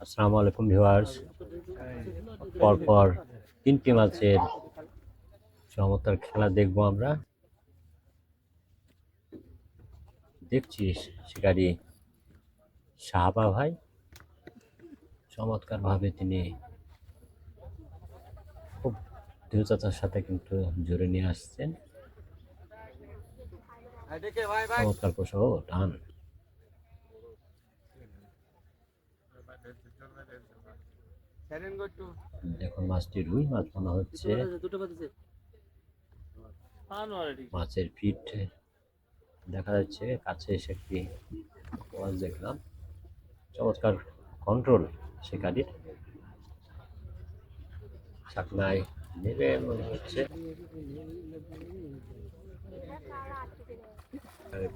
আসসালামু আলাইকুম ভিউয়ার্স। পরপর 3টি ম্যাচের চমৎকার খেলা দেখবো আমরা। দেখছি শিকারী সাহাবা ভাই চমৎকারভাবে তিনি খুব দৃঢ়তার সাথে কিন্তু জোরে নিয়ে আসছেন। চমৎকার প্রসঙ্গ টান। দেখুন মাছটি রুই মাছ মনে হচ্ছে। মাছের পিঠ দেখা যাচ্ছে, কাছে এসে একটি মাছ দেখলাম। চমৎকার কন্ট্রোল শিকারীর। শাকনায় নেবে মনে হচ্ছে।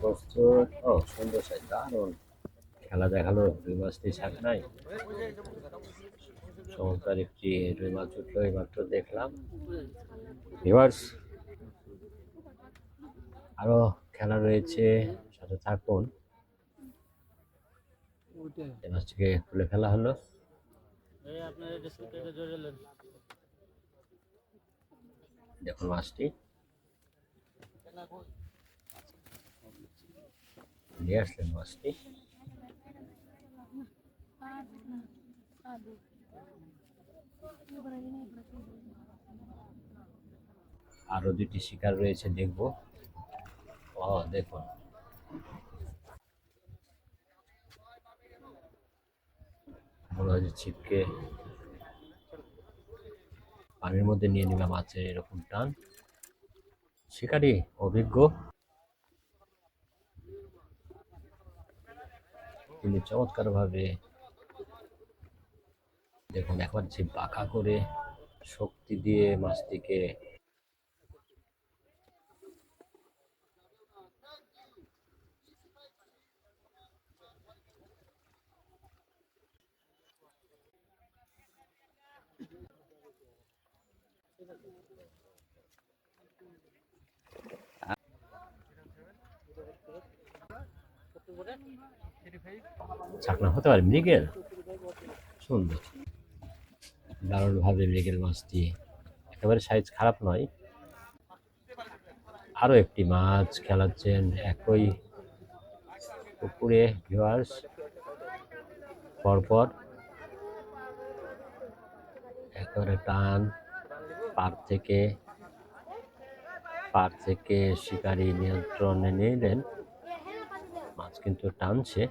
প্রস্তুত। ও সুন্দর সাইজ, দারুণ খেলা দেখালো রুই মাছটি শাকনায়। চমৎকার একটি রুই মাছ উঠলো এইমাত্র দেখলাম। ভিউয়ার্স, আরো খেলা রয়েছে, সাথে থাকুন। এই মাছটিকে খুলে ফেলা হলো। দেখুন মাছটি নিয়ে আসলেন মাছটি। আরো দুটি শিকার রয়েছে, দেখবো। ও দেখুন, মনে হয় যে ছিপকে পানির মধ্যে নিয়ে নিলাম। মাছের এরকম টান। শিকারী অভিজ্ঞ, তিনি চমৎকার ভাবে দেখুন একবার ছিপ বাঁকা করে শক্তি দিয়ে মাছটিকে ছাকনা হতে পারে। মৃগেল, সুন্দর, দারুণ ভাবে মৃগেল মাছটি, একেবারে সাইজ খারাপ নয়। আরো একটি মাছ খেলাচ্ছেন একই পুকুরে ভিউয়ার্স। পরপর একেবারে টান, পার থেকে শিকারী নিয়ন্ত্রণে নিলেন। মাছ কিন্তু টানছে।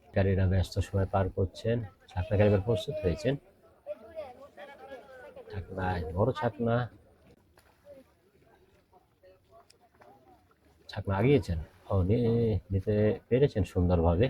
শিকারীরা ব্যস্ত সময় পার করছেন। ছাকনাকারী এবার প্রস্তুত হয়েছেন। ছাকনায় বড় ছাকনা, ছাকনা আগিয়েছেন। ও নিতে পেরেছেন সুন্দরভাবে।